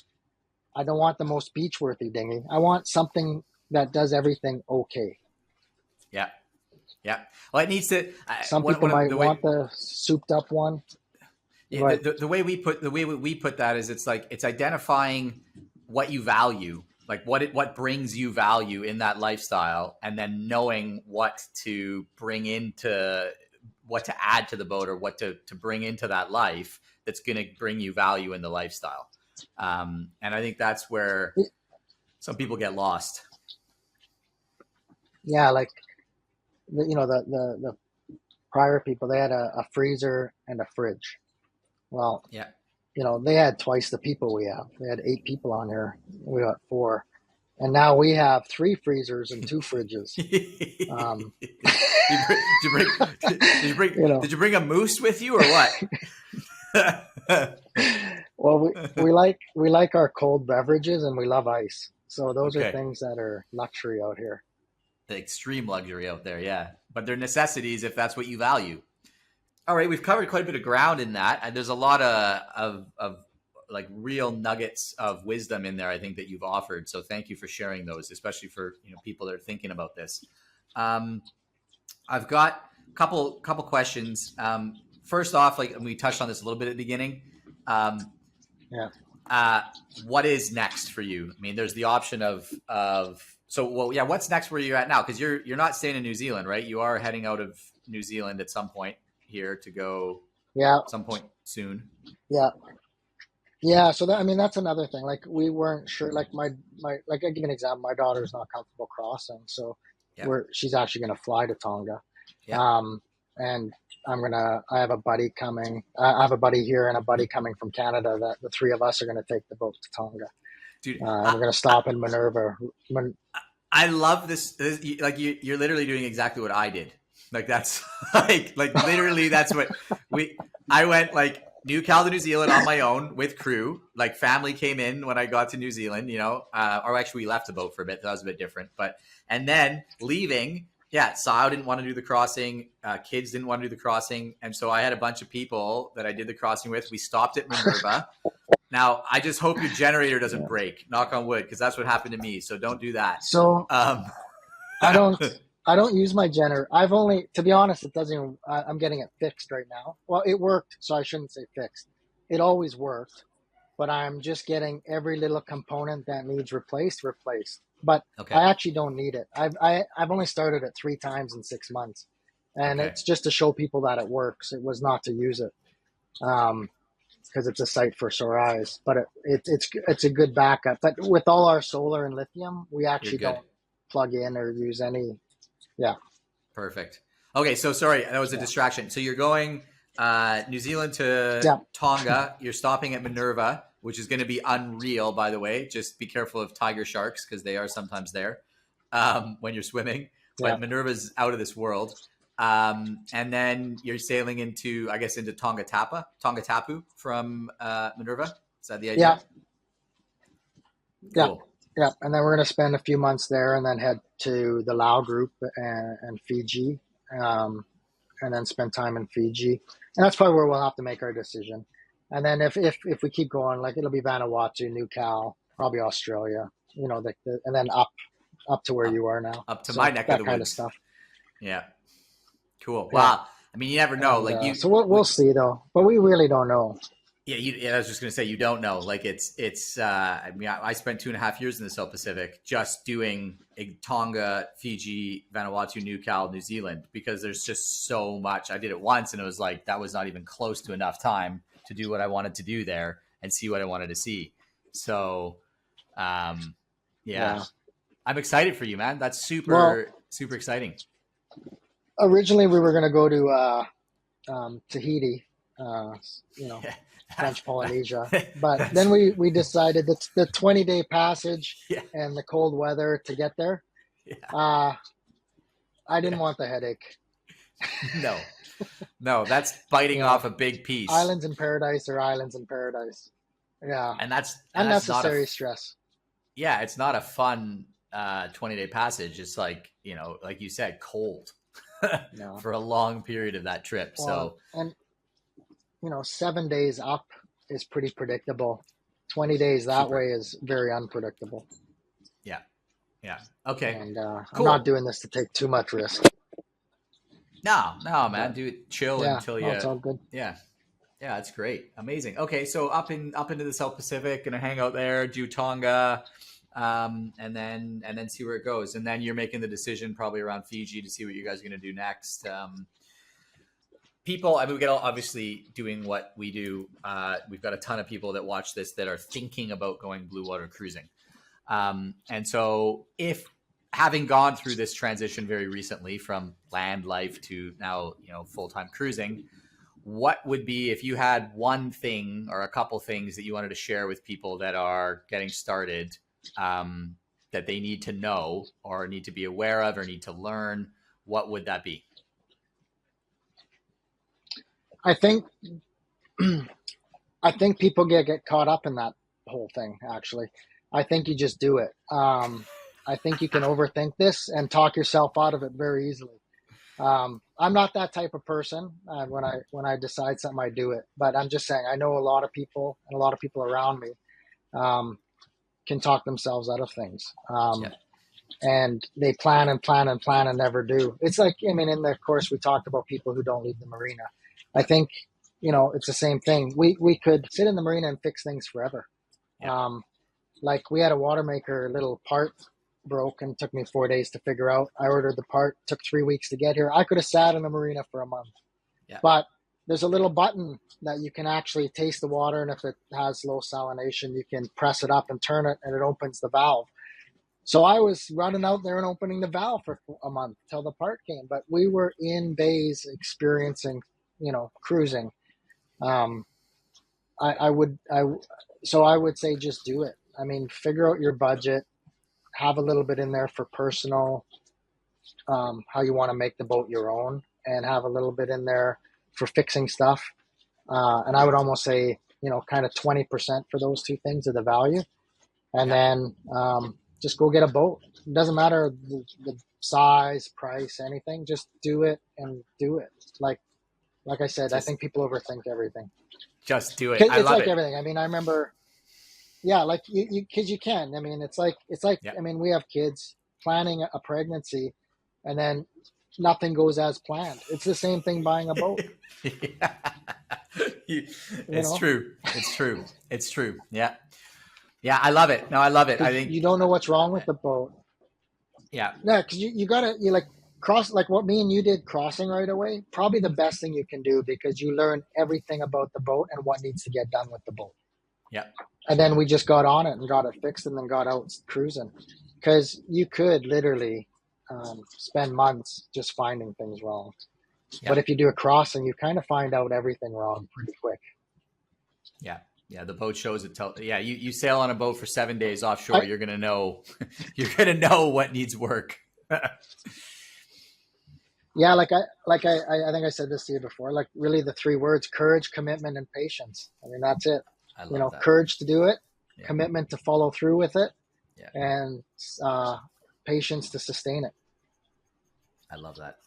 I don't want the most beach-worthy dinghy. I want something that does everything okay. Yeah. Yeah. Well, it needs to. Some people might want the souped-up one. Yeah, the way we put that is, it's identifying what you value, like what brings you value in that lifestyle, and then knowing what to add to the boat, or what to bring into that life that's going to bring you value in the lifestyle. And I think that's where some people get lost. Yeah, like the prior people, they had a freezer and a fridge. Well, yeah, they had twice the people we have. They had 8 people on here. We got 4, and now we have 3 freezers and 2 fridges. Did you bring a moose with you, or what? Well, we like our cold beverages, and we love ice. So those are things that are luxury out here. The extreme luxury out there, yeah. But they're necessities if that's what you value. All right, we've covered quite a bit of ground in that, and there's a lot of like real nuggets of wisdom in there, I think, that you've offered. So thank you for sharing those, especially for people that are thinking about this. I've got a couple questions. First off, like, we touched on this a little bit at the beginning. What is next for you? I mean, there's the option of what's next where you're at now? Because you're not staying in New Zealand, right? You are heading out of New Zealand at some point here to go some point soon. So that's another thing. Like, we weren't sure, like, my like, I give an example. My daughter's not comfortable crossing, so she's actually going to fly to Tonga. And I have a buddy coming. I have a buddy here and a buddy coming from Canada, that the 3 of us are going to take the boat to Tonga. Dude, we're going to stop in Minerva. I love this. Like, you're literally doing exactly what I did. Like, that's like literally that's what I went, like, New Cal to New Zealand on my own with crew. Like, family came in when I got to New Zealand, or actually we left the boat for a bit. That was a bit different, and then leaving. Yeah, Sao didn't want to do the crossing. Kids didn't want to do the crossing. And so I had a bunch of people that I did the crossing with. We stopped at Minerva. Now, I just hope your generator doesn't break, knock on wood, because that's what happened to me. So don't do that. So I don't use my generator. I've only, to be honest, it doesn't even, I'm getting it fixed right now. Well, it worked, so I shouldn't say fixed. It always worked, but I'm just getting every little component that needs replaced. But I actually don't need it. I've only started it 3 times in 6 months, and it's just to show people that it works. It was not to use it, because it's a sight for sore eyes. But it's a good backup. But with all our solar and lithium, we actually don't plug in or use any. Yeah. Perfect. Okay, so sorry, that was a distraction. So you're going New Zealand to Tonga. You're stopping at Minerva, which is going to be unreal, by the way. Just be careful of tiger sharks, because they are sometimes there when you're swimming. But Minerva's out of this world. And then you're sailing into Tonga Tapu from Minerva. Is that the idea? Cool. Yeah, and then we're going to spend a few months there, and then head to the Lao group and Fiji, and then spend time in Fiji. And that's probably where we'll have to make our decision. And then if we keep going, like, it'll be Vanuatu, New Cal, probably Australia, and then up to where you are now. Up to my neck of the woods. That kind of stuff. Yeah. Cool. Wow. I mean, you never know. So we'll see, though. But we really don't know. Yeah, I was just going to say, you don't know. Like, it's. I mean, I spent 2.5 years in the South Pacific just doing Tonga, Fiji, Vanuatu, New Cal, New Zealand, because there's just so much. I did it once, and it was like, that was not even close to enough time to do what I wanted to do there and see what I wanted to see. So, I'm excited for you, man. That's super exciting. Originally, we were going to go to Tahiti. French Polynesia. But then we decided that the 20-day passage Yeah. and the cold weather to get there. Yeah. I didn't want the headache. No, that's biting off a big piece. Islands in paradise are islands in paradise. Yeah. And that's unnecessary not stress. Yeah, it's not a fun 20-day passage. It's like, like you said, cold for a long period of that trip. Well, and 7 days up is pretty predictable. 20 days that way is very unpredictable. Yeah. Okay. And cool. I'm not doing this to take too much risk. No, man. Do it chill until you. It's all good. Yeah, that's great. Amazing. Okay, so up into the South Pacific, gonna hang out there, do Tonga, and then see where it goes. And then you're making the decision probably around Fiji to see what you guys are gonna do next. People, we get obviously doing what we do. We've got a ton of people that watch this that are thinking about going blue water cruising. And so if having gone through this transition very recently from land life to now, full-time cruising, what would be, if you had one thing or a couple things that you wanted to share with people that are getting started, that they need to know or need to be aware of or need to learn, what would that be? I think people get caught up in that whole thing, actually. I think you just do it. I think you can overthink this and talk yourself out of it very easily. I'm not that type of person. When I decide something, I do it. But I'm just saying, I know a lot of people and a lot of people around me can talk themselves out of things. And they plan and plan and plan and never do. It's like, in the course we talked about people who don't leave the marina. I think, it's the same thing. We could sit in the marina and fix things forever. Like we had a water maker, little part broke and took me 4 days to figure out. I ordered the part, took 3 weeks to get here. I could have sat in the marina for a month. But there's a little button that you can actually taste the water, and if it has low salination, you can press it up and turn it, and it opens the valve. So I was running out there and opening the valve for a month till the part came. But we were in bays experiencing, cruising. I would say just do it. Figure out your budget, have a little bit in there for personal, how you want to make the boat your own, and have a little bit in there for fixing stuff. And I would almost say, kind of 20% for those two things of the value. And then just go get a boat. It doesn't matter the size, price, anything. Just do it and do it. Like I said, I think people overthink everything. Just do it. It's like everything. I remember, like because you can. It's like we have kids planning a pregnancy, and then nothing goes as planned. It's the same thing buying a boat. It's true. It's true. Yeah. I love it. No, I love it. I think you don't know what's wrong with the boat. Yeah, because you like cross, like what me and you did, crossing right away. Probably the best thing you can do, because you learn everything about the boat and what needs to get done with the boat. Yeah. And then we just got on it and got it fixed, and then got out cruising, because you could literally spend months just finding things wrong. Yeah. But if you do a crossing, you kind of find out everything wrong pretty quick. Yeah. The boat shows it. You sail on a boat for 7 days offshore. You're gonna know. You're gonna know what needs work. Yeah, I think I said this to you before. Like, really, the 3 words: courage, commitment, and patience. That's it. I love that. Courage to do it, commitment to follow through with it, and patience to sustain it. I love that.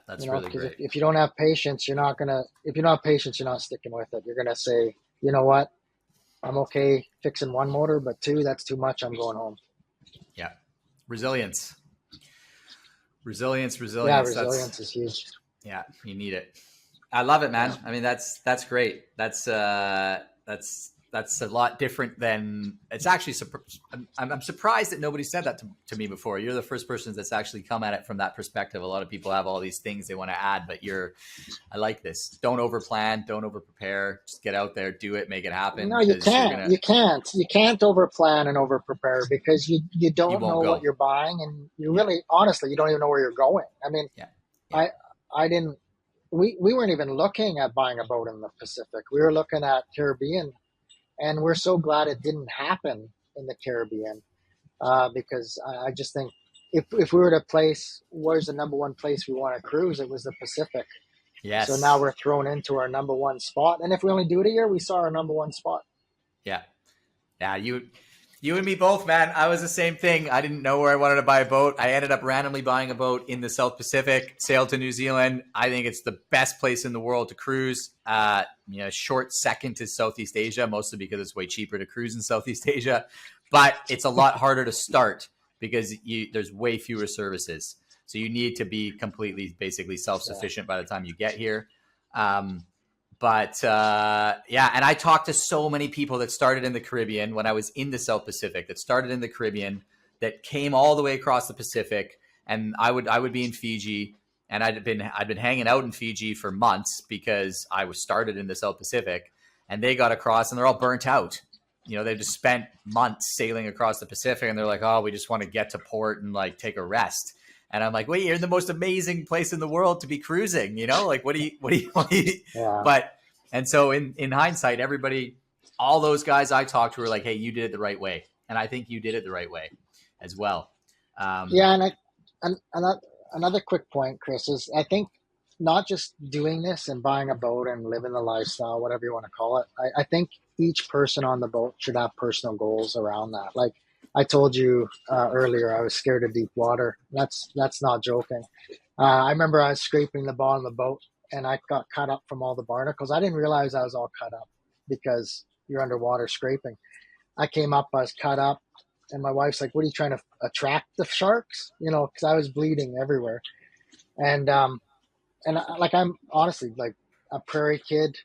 That's really great. If you don't have patience, you're not gonna. If you don't have patience, you're not sticking with it. You're gonna say, you know what, I'm okay fixing 1 motor, but 2, that's too much. I'm going home. Yeah. Resilience. Yeah, resilience is huge. Yeah, you need it. I love it, man. That's great. That's a lot different than, it's actually, I'm surprised that nobody said that to me before. You're the first person that's actually come at it from that perspective. A lot of people have all these things they want to add, but I like this. Don't over plan, don't over prepare. Just get out there, do it, make it happen. No, you can't. You can't over plan and over prepare, because you don't know what you're buying, and you really, honestly, you don't even know where you're going. we weren't even looking at buying a boat in the Pacific. We were looking at Caribbean, and we're so glad it didn't happen in the Caribbean, because I just think if we were to place, where's the number one place we want to cruise, it was the Pacific. Yes. So now we're thrown into our number one spot, and if we only do it a year, we saw our number one spot. Yeah. Yeah, you and me both, man. I was the same thing. I didn't know where I wanted to buy a boat. I ended up randomly buying a boat in the South Pacific, sailed to New Zealand. I think it's the best place in the world to cruise. Short second to Southeast Asia, mostly because it's way cheaper to cruise in Southeast Asia. But it's a lot harder to start because there's way fewer services. So you need to be completely, basically self-sufficient by the time you get here. And I talked to so many people that started in the Caribbean when I was in the South Pacific, that started in the Caribbean, that came all the way across the Pacific. And I would be in Fiji, and I'd been hanging out in Fiji for months because I was started in the South Pacific, and they got across and they're all burnt out. They just spent months sailing across the Pacific, and they're like, oh, we just want to get to port and like take a rest. And I'm like, wait, you're in the most amazing place in the world to be cruising, like, what do you Yeah. And so in hindsight, all those guys I talked to were like, hey, you did it the right way. And I think you did it the right way as well. And another quick point, Chris, is I think not just doing this and buying a boat and living the lifestyle, whatever you want to call it. I think each person on the boat should have personal goals around that. Like I told you earlier, I was scared of deep water. That's not joking. I remember I was scraping the bottom of the boat, and I got cut up from all the barnacles. I didn't realize I was all cut up because you're underwater scraping. I came up, I was cut up, and my wife's like, what are you trying to attract the sharks? Because I was bleeding everywhere. And I'm honestly like a prairie kid,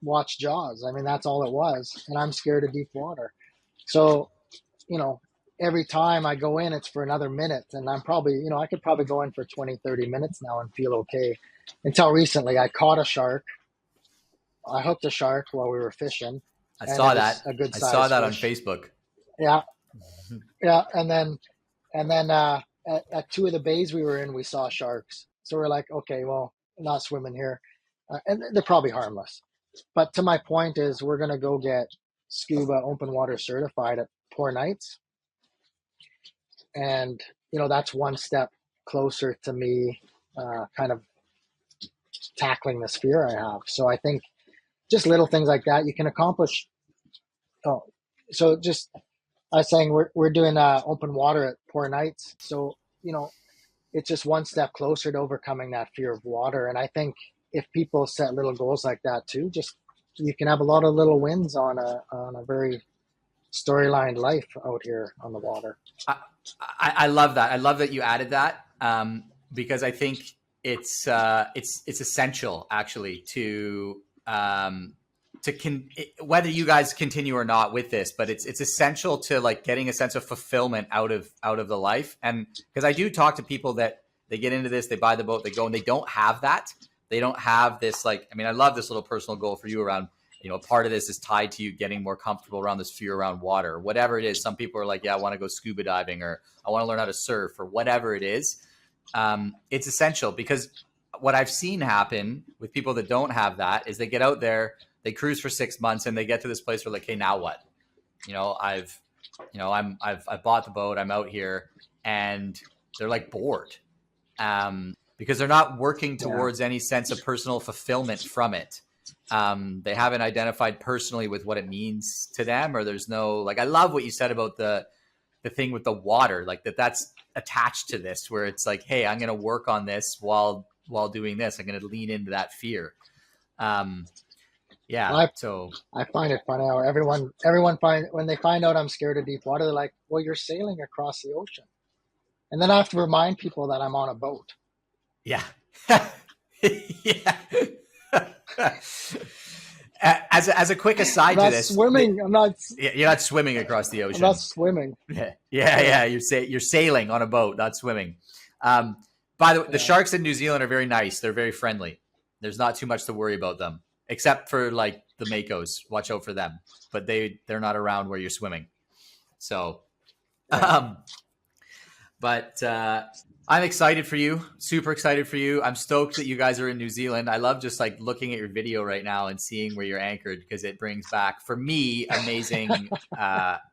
watch Jaws. I mean, that's all it was. And I'm scared of deep water. So, every time I go in, it's for another minute. And I'm probably, I could probably go in for 20, 30 minutes now and feel okay. Until recently, I caught a shark. I hooked a shark while we were fishing. I saw that. A good I saw that fish. On Facebook. Yeah. Yeah. And then at two of the bays we were in, we saw sharks. So we're like, okay, well, not swimming here. And they're probably harmless. But to my point is, we're going to go get scuba open water certified at Poor Nights. And, that's one step closer to me kind of tackling this fear I have. So I think just little things like that you can accomplish. I was saying we're doing open water at Poor Nights. So, it's just one step closer to overcoming that fear of water. And I think if people set little goals like that too, you can have a lot of little wins on a very storyline life out here on the water. I love that. I love that you added that because I think it's essential actually to whether you guys continue or not with this, but it's essential to like getting a sense of fulfillment out of the life. And because I do talk to people that they get into this, they buy the boat, they go, and they don't have that. They don't have this, like, I mean, I love this little personal goal for you around, part of this is tied to you getting more comfortable around this fear around water, whatever it is. Some people are like, yeah, I want to go scuba diving, or I want to learn how to surf, or whatever it is. It's essential because what I've seen happen with people that don't have that is they get out there, they cruise for 6 months, and they get to this place where like, hey, now what? I've bought the boat, I'm out here, and they're like bored. Because they're not working towards any sense of personal fulfillment from it. They haven't identified personally with what it means to them, or there's no, like, I love what you said about the thing with the water, like that's attached to this, where it's like, hey, I'm going to work on this while doing this. I'm going to lean into that fear. So I find it funny how everyone when they find out I'm scared of deep water, they're like, well, you're sailing across the ocean. And then I have to remind people that I'm on a boat. Yeah. Yeah. As a quick aside to this, swimming. You're not swimming across the ocean. I'm not swimming. Yeah. You're sailing on a boat, not swimming. By the way, the sharks in New Zealand are very nice. They're very friendly. There's not too much to worry about them, except for like the makos. Watch out for them, but they're not around where you're swimming. So, I'm excited for you. Super excited for you. I'm stoked that you guys are in New Zealand. I love just like looking at your video right now and seeing where you're anchored because it brings back, for me, amazing.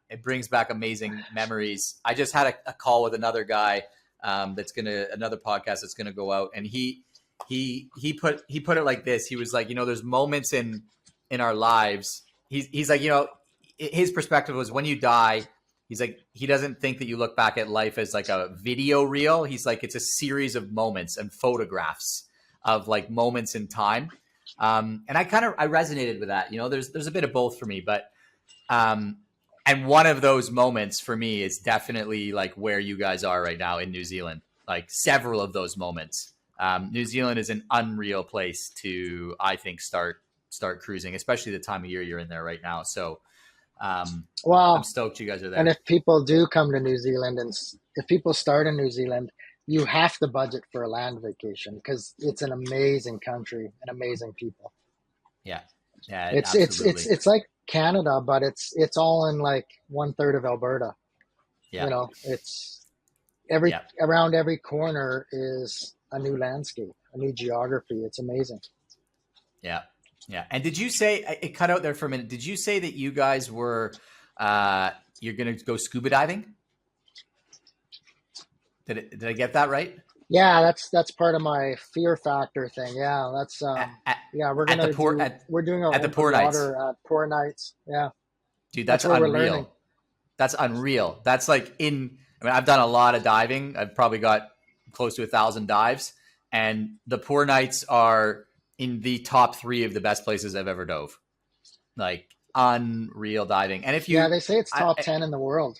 It brings back amazing memories. I just had a call with another guy another podcast that's gonna go out, and he put it like this. He was like, there's moments in our lives. He's like, his perspective was when you die. He's like, he doesn't think that you look back at life as like a video reel. He's like, it's a series of moments and photographs of like moments in time. And I resonated with that. There's a bit of both for me, but and one of those moments for me is definitely like where you guys are right now in New Zealand. Like several of those moments. New Zealand is an unreal place to, I think, start cruising, especially the time of year you're in there right now. So. Well, I'm stoked you guys are there. And if people do come to New Zealand and if people start in New Zealand, you have to budget for a land vacation because it's an amazing country and amazing people. Yeah. It's like Canada, but it's all in like 1/3 of Alberta. Yeah. It's around every corner is a new landscape, a new geography. It's amazing. Yeah. Yeah. And did you say, it cut out there for a minute, did you say that you guys were, you're going to go scuba diving? Did I get that right? Yeah, that's part of my fear factor thing. Yeah, that's we're gonna we're doing our at the Poor Nights. At Poor Nights. Yeah, dude, that's unreal. That's unreal. That's like I've done a lot of diving. I've probably got close to 1,000 dives, and the Poor Nights are in the top 3 of the best places I've ever dove. Like unreal diving. And they say it's top 10 in the world.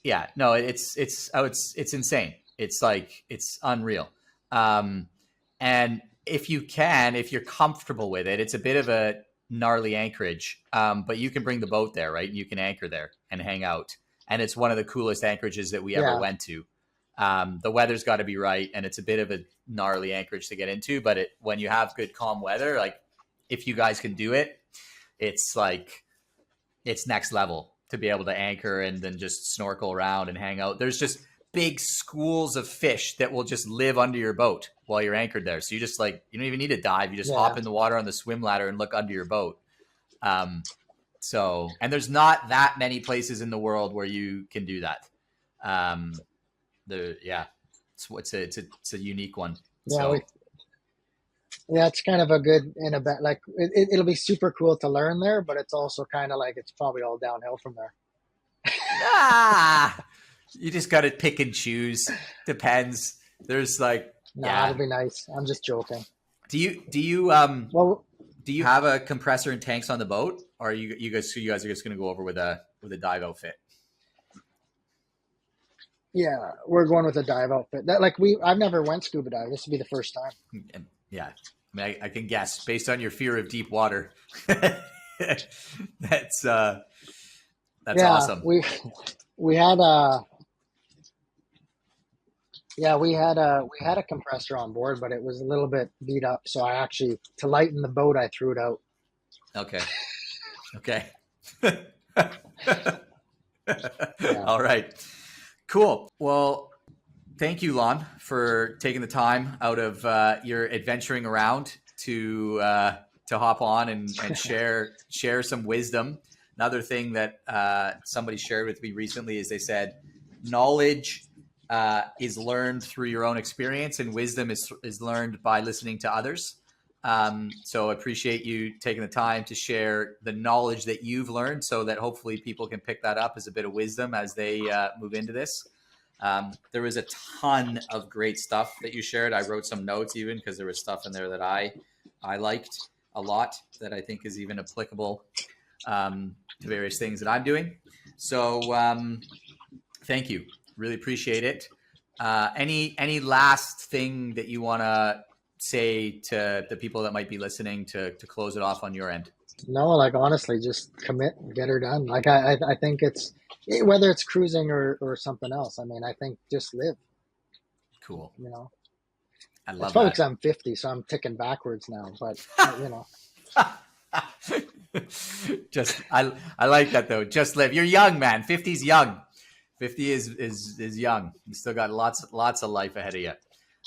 Yeah, no, it's insane. It's like, it's unreal. And if you're comfortable with it, it's a bit of a gnarly anchorage. But you can bring the boat there, right? You can anchor there and hang out. And it's one of the coolest anchorages that we ever went to. The weather's got to be right, and it's a bit of a gnarly anchorage to get into. But when you have good calm weather, like if you guys can do it, it's like it's next level to be able to anchor and then just snorkel around and hang out. There's just big schools of fish that will just live under your boat while you're anchored there. So you just you don't even need to dive. You just hop in the water on the swim ladder and look under your boat. And there's not that many places in the world where you can do that. It's a unique one. It's kind of a good and a bad, like it'll be super cool to learn there, but it's also kind of like it's probably all downhill from there. You just got to pick and choose. Depends. There's it'll be nice. I'm just joking. Do you have a compressor and tanks on the boat, or are you guys are just going to go over with a dive outfit? Yeah, we're going with a dive outfit. I've never went scuba diving. This will be the first time. Yeah, I mean, I can guess based on your fear of deep water. That's awesome. We had a compressor on board, but it was a little bit beat up. So I actually, to lighten the boat, I threw it out. Okay. All right. Cool. Well, thank you, Lon, for taking the time out of your adventuring around to hop on and share some wisdom. Another thing that somebody shared with me recently is they said, knowledge is learned through your own experience, and wisdom is learned by listening to others. So I appreciate you taking the time to share the knowledge that you've learned so that hopefully people can pick that up as a bit of wisdom as they move into this. There was a ton of great stuff that you shared. I wrote some notes even because there was stuff in there that I liked a lot that I think is even applicable to various things that I'm doing. So thank you. Really appreciate it. Any last thing that you want to say to the people that might be listening to close it off on your end? No, honestly, just commit and get her done. I think it's, whether it's cruising or something else. I mean, I think just live. Cool. I love that. Because I'm 50, so I'm ticking backwards now, but just, I like that though. Just live. You're young, man. 50's young. 50 is young. You still got lots of life ahead of you.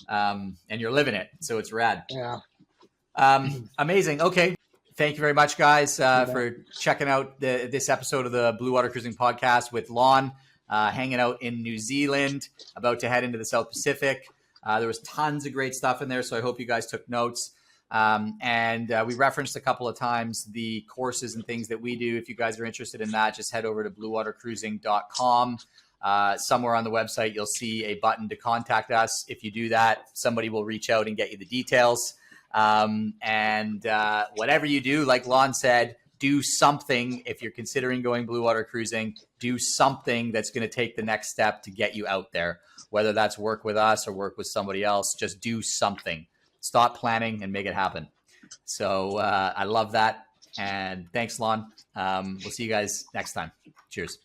And you're living it. So it's rad. Yeah. Amazing. Okay. Thank you very much, guys, for checking out this episode of the Blue Water Cruising Podcast with Lon, hanging out in New Zealand, about to head into the South Pacific. There was tons of great stuff in there, so I hope you guys took notes. And we referenced a couple of times the courses and things that we do. If you guys are interested in that, just head over to bluewatercruising.com. Somewhere on the website, you'll see a button to contact us. If you do that, somebody will reach out and get you the details. And whatever you do, like Lon said, do something. If you're considering going blue water cruising, do something that's going to take the next step to get you out there, whether that's work with us or work with somebody else. Just do something. Stop planning and make it happen. So I love that. And thanks, Lon. We'll see you guys next time. Cheers.